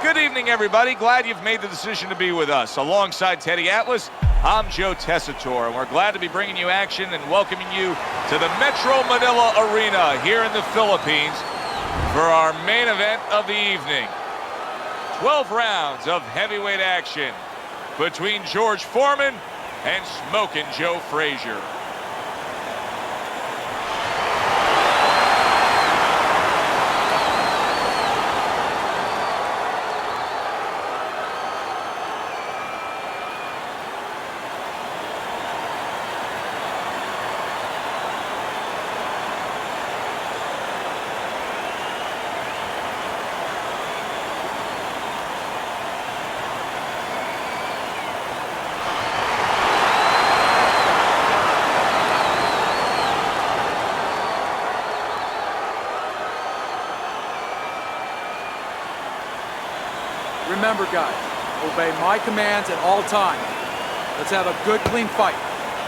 Good evening, everybody. Glad you've made the decision to be with us. Alongside Teddy Atlas, I'm Joe Tessitore, and we're glad to be bringing you action and welcoming you to the Metro Manila Arena here in the Philippines for our main event of the evening. 12 rounds of heavyweight action between George Foreman and Smokin' Joe Frazier. Remember, guys, obey my commands at all times. Let's have a good, clean fight.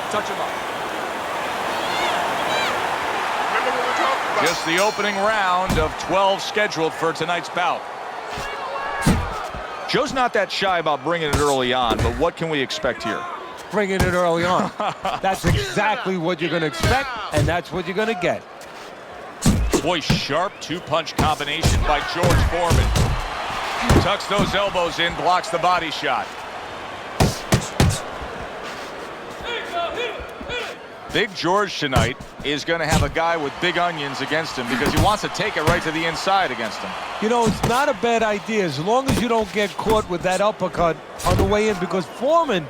Touch him up. Remember what we're talking about. Just the opening round of 12 scheduled for tonight's bout. Joe's not that shy about bringing it early on, but what can we expect here? Bringing it early on. That's exactly what you're going to expect, and that's what you're going to get. Boy, sharp two-punch combination by George Foreman. Tucks those elbows in, blocks the body shot. Big George tonight is going to have a guy with big onions against him because he wants to take it right to the inside against him. You know, it's not a bad idea as long as you don't get caught with that uppercut on the way in, because Foreman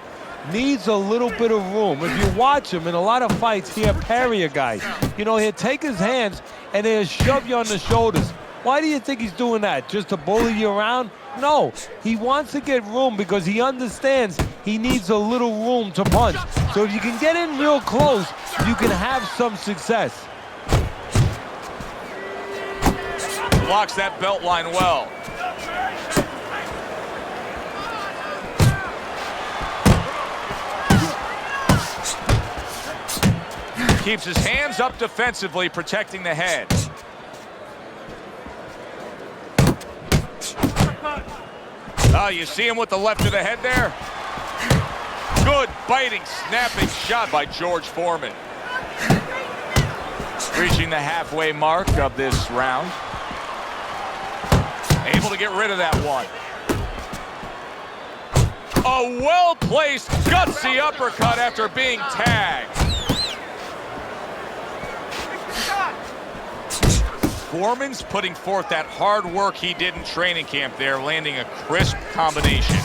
needs a little bit of room. If you watch him in a lot of fights, he'll parry a guy. You know, he'll take his hands and he'll shove you on the shoulders. Why do you think he's doing that? Just to bully you around? No, he wants to get room because he understands he needs a little room to punch. So if you can get in real close, you can have some success. Blocks that belt line well. Keeps his hands up defensively, protecting the head. Oh, you see him with the left of the head there? Good biting, snapping shot by George Foreman. Reaching the halfway mark of this round. Able to get rid of that one. A well-placed, gutsy uppercut after being tagged. Foreman's putting forth that hard work he did in training camp there, landing a crisp combination.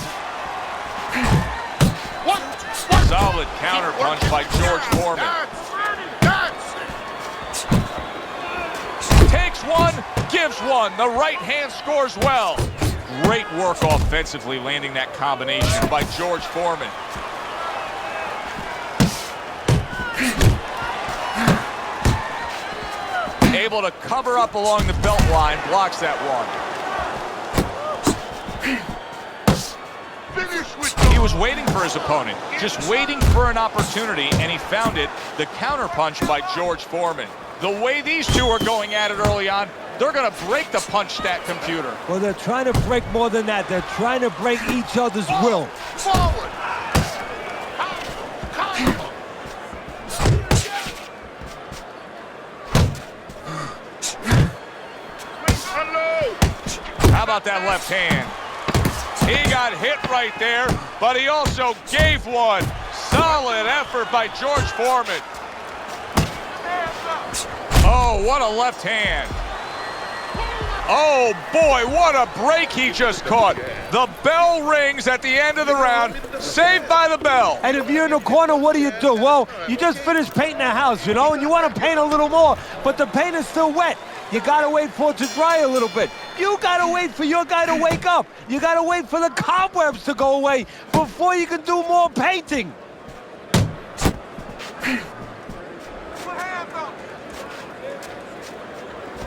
Solid counter punch by George Foreman. Takes one, gives one. The right hand scores well. Great work offensively, landing that combination by George Foreman. Able to cover up along the belt line, blocks that one. He was waiting for his opponent, just waiting for an opportunity, and he found it, the counterpunch by George Foreman. The way these two are going at it early on, they're going to break the punch stat computer. Well, they're trying to break more than that. They're trying to break each other's will. Forward. How about that left hand? He got hit right there, but he also gave one. Solid effort by George Foreman. Oh, what a left hand. Oh, boy, what a break he just caught. The bell rings at the end of the round, saved by the bell. And if you're in the corner, what do? Well, you just finished painting a house, you know, and you want to paint a little more, but the paint is still wet. You gotta wait for it to dry a little bit. You gotta wait for your guy to wake up. You gotta wait for the cobwebs to go away before you can do more painting.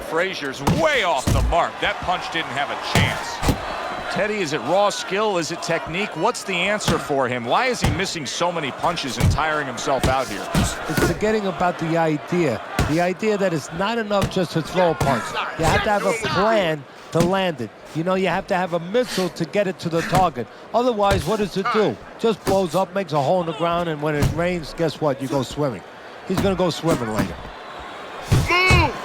Frazier's way off the mark. That punch didn't have a chance. Teddy, is it raw skill? Is it technique? What's the answer for him? Why is he missing so many punches and tiring himself out here? It's forgetting about the idea that it's not enough just to throw a punch. You have to have a plan to land it. You know, you have to have a missile to get it to the target. Otherwise, what does it do? Just blows up, makes a hole in the ground, and when it rains, guess what? You go swimming. He's going to go swimming later. Move!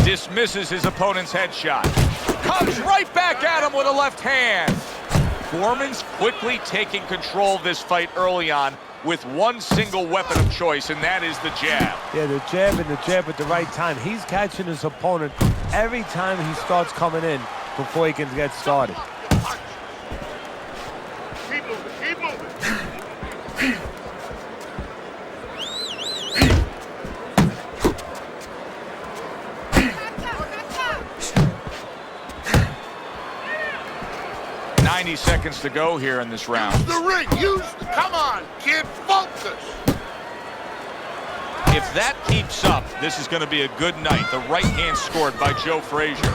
Dismisses his opponent's headshot. Comes right back at him with a left hand. Foreman's quickly taking control of this fight early on with one single weapon of choice, and that is the jab. Yeah, the jab and the jab at the right time. He's catching his opponent every time he starts coming in before he can get started. Keep moving, keep moving. 90 seconds to go here in this round. Use the ring, come on, kid, focus. If that keeps up, this is going to be a good night. The right hand scored by Joe Frazier.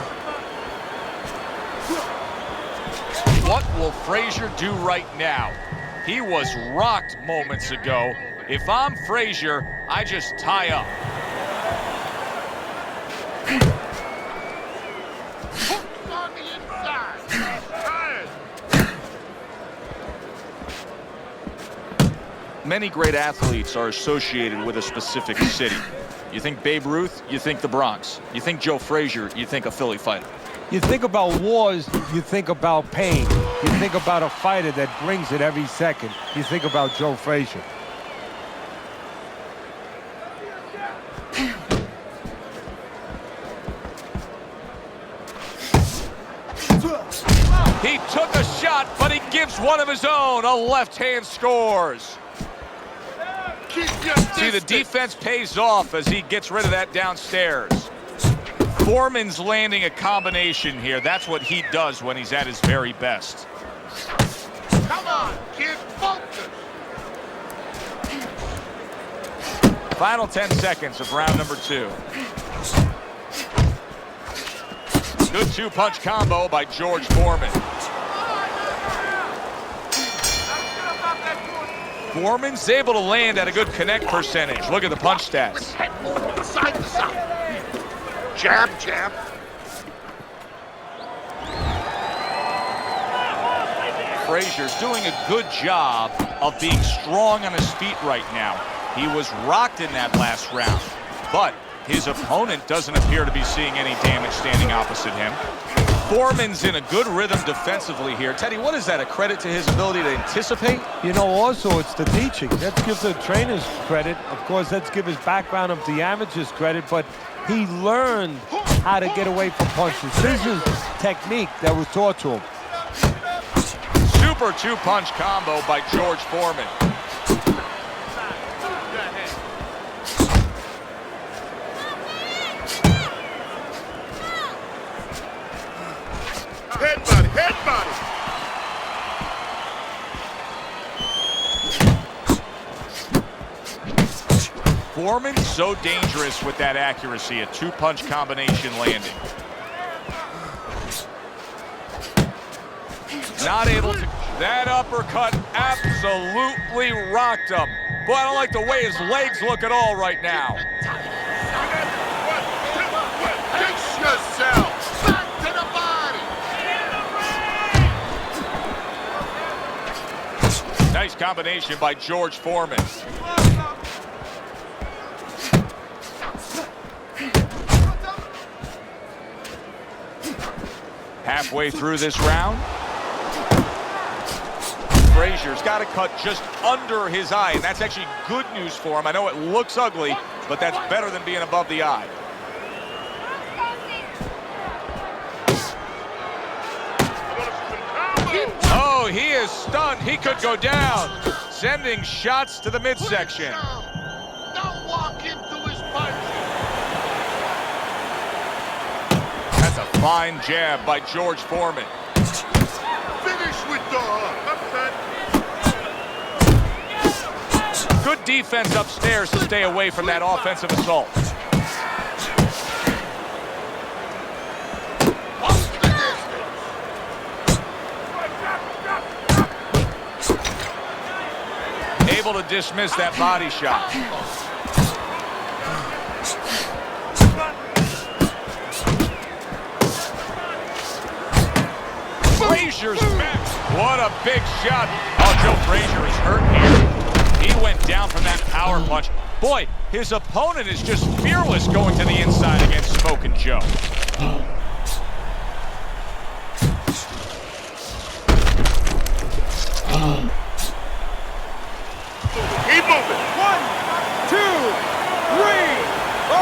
What will Frazier do right now? He was rocked moments ago. If I'm Frazier, I just tie up. Hook's on the inside. Tired. Many great athletes are associated with a specific city. You think Babe Ruth, you think the Bronx. You think Joe Frazier, you think a Philly fighter. You think about wars, you think about pain. You think about a fighter that brings it every second. You think about Joe Frazier. He took a shot, but he gives one of his own. A left hand scores. Keep your See, the defense pays off as he gets rid of that downstairs. Foreman's landing a combination here. That's what he does when he's at his very best. Come on, kid, focus. Final 10 seconds of round number 2. Good two-punch combo by George Foreman. Foreman's able to land at a good connect percentage. Look at the punch stats. Head moving side to side. Jab, jab. Frazier's doing a good job of being strong on his feet right now. He was rocked in that last round, but his opponent doesn't appear to be seeing any damage standing opposite him. Foreman's in a good rhythm defensively here. Teddy, what is that, a credit to his ability to anticipate? You know, also, it's the teaching. Let's give the trainers credit. Of course, let's give his background of the amateurs credit, but he learned how to get away from punches. This is technique that was taught to him. Super two-punch combo by George Foreman. Head body, head body. Foreman's so dangerous with that accuracy, a two-punch combination landing. Not able to. That uppercut absolutely rocked him. Boy, I don't like the way his legs look at all right now. Fix yourself. Back to the body. Nice combination by George Foreman. Halfway through this round, Frazier's got a cut just under his eye, and that's actually good news for him. I know it looks ugly, but that's better than being above the eye. Oh, he is stunned. He could go down. Sending shots to the midsection. Don't walk into his punch. That's a fine jab by George Foreman. Finish with the Good defense upstairs to stay away from that offensive assault. What's the distance? able to dismiss that body shot. Frazier's back. What a big shot. Oh, Joe Frazier is hurt here. He went down from that power punch. Boy, his opponent is just fearless going to the inside against Smokin' Joe. Keep moving. 1, 2, 3, 4,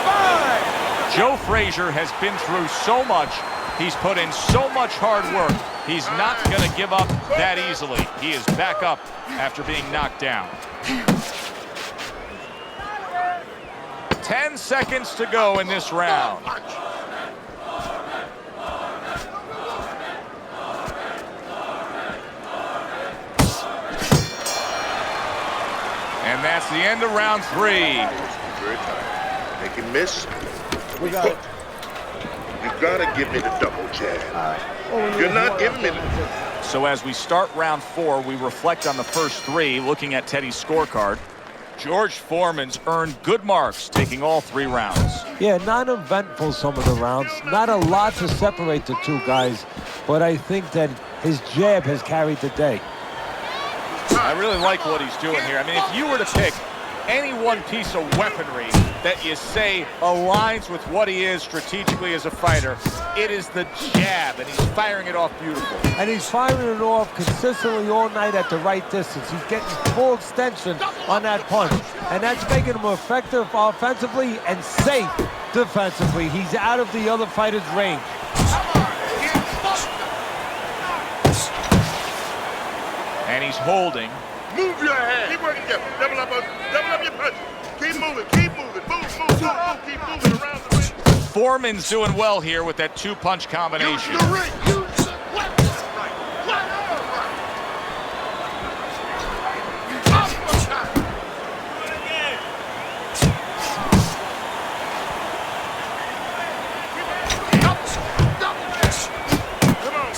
5. Joe Frazier has been through so much. He's put in so much hard work. He's not going to give up that easily. He is back up after being knocked down. 10 seconds to go in this round. And that's the end of round 3. Very tight. Make him miss. We got it. You gotta give me the double jab. You're not giving me the... So as we start round 4, we reflect on the first 3, looking at Teddy's scorecard. George Foreman's earned good marks, taking all 3 rounds. Yeah, not eventful some of the rounds. Not a lot to separate the two guys, but I think that his jab has carried the day. I really like what he's doing here. I mean, if you were to pick any one piece of weaponry that you say aligns with what he is strategically as a fighter, it is the jab, and he's firing it off beautiful. And he's firing it off consistently all night at the right distance. He's getting full extension on that punch, and that's making him effective offensively and safe defensively. He's out of the other fighter's range. And he's holding. Move your head. Keep working together. Double up your punch. Keep moving. Keep moving. Move. Keep moving around the ring. Foreman's doing well here with that 2-punch combination. Use the ring. Use it. Left, right.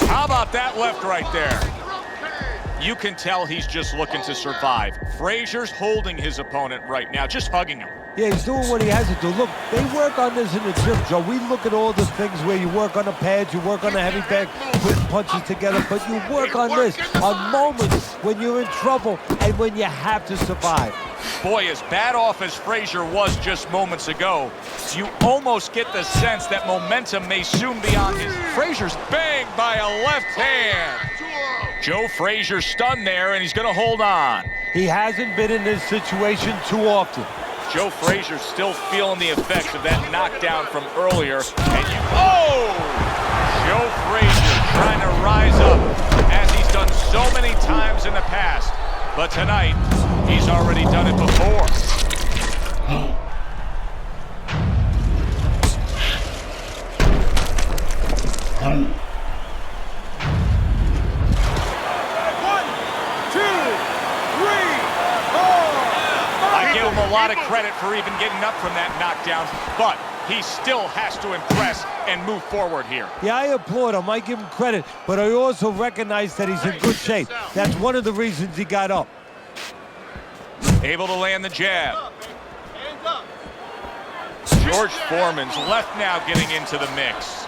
How about that left right there? You can tell he's just looking to survive. Frazier's holding his opponent right now, just hugging him. Yeah, he's doing what he has to do. Look, they work on this in the gym, Joe. We look at all the things where you work on the pads, you work on the heavy bag, putting punches together, but you work on this on moments when you're in trouble and when you have to survive. Boy, as bad off as Frazier was just moments ago, you almost get the sense that momentum may soon be on his. Frazier's banged by a left hand. Joe Frazier stunned there, and he's going to hold on. He hasn't been in this situation too often. Joe Frazier's still feeling the effects of that knockdown from earlier. And Joe Frazier trying to rise up, as he's done so many times in the past. But tonight, he's already done it before. A lot of credit for even getting up from that knockdown, but he still has to impress and move forward here. Yeah, I applaud him. I give him credit, but I also recognize that he's in good shape. That's one of the reasons he got up. Able to land the jab. George Foreman's left now getting into the mix.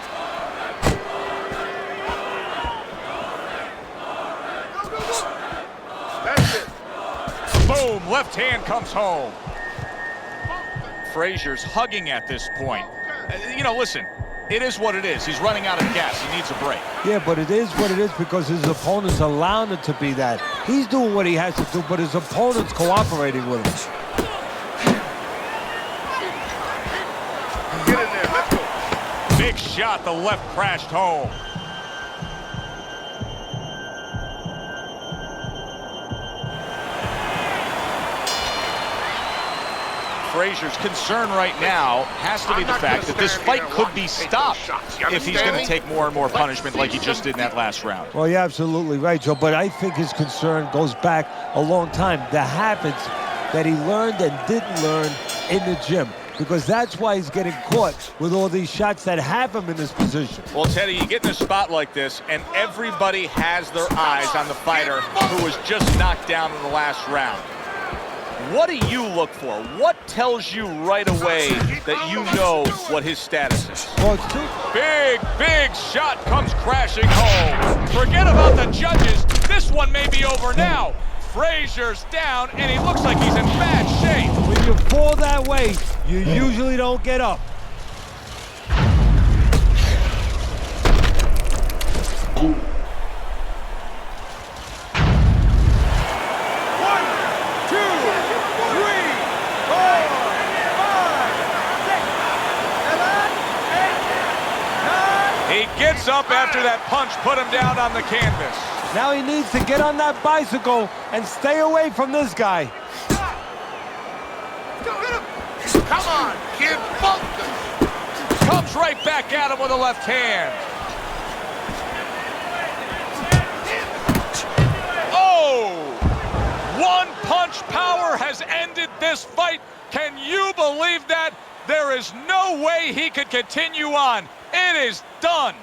That's it. Boom, left hand comes home. Frazier's hugging at this point. You know, listen, it is what it is. He's running out of gas. He needs a break. Yeah, but it is what it is because his opponent's allowing it to be that. He's doing what he has to do, but his opponent's cooperating with him. Get in there. Let's go. Big shot. The left crashed home. Frazier's concern right now has to be the fact that this fight could be stopped if he's going to take more and more punishment like he just did in that last round. Well, you're absolutely right, Joe, but I think his concern goes back a long time. The habits that he learned and didn't learn in the gym. because that's why he's getting caught with all these shots that have him in this position. Well, Teddy, you get in a spot like this, and everybody has their eyes on the fighter who was just knocked down in the last round. What do you look for? What tells you right away that you know what his status is? Well, it's too Big shot comes crashing home. Forget about the judges. This one may be over now. Frasier's down, and he looks like he's in bad shape. When you fall that way, you usually don't get up. He gets up after that punch put him down on the canvas. Now he needs to get on that bicycle and stay away from this guy. Come on, kid, focus. Comes right back at him with a left hand. Oh! One punch power has ended this fight. Can you believe that? There is no way he could continue on. It is done.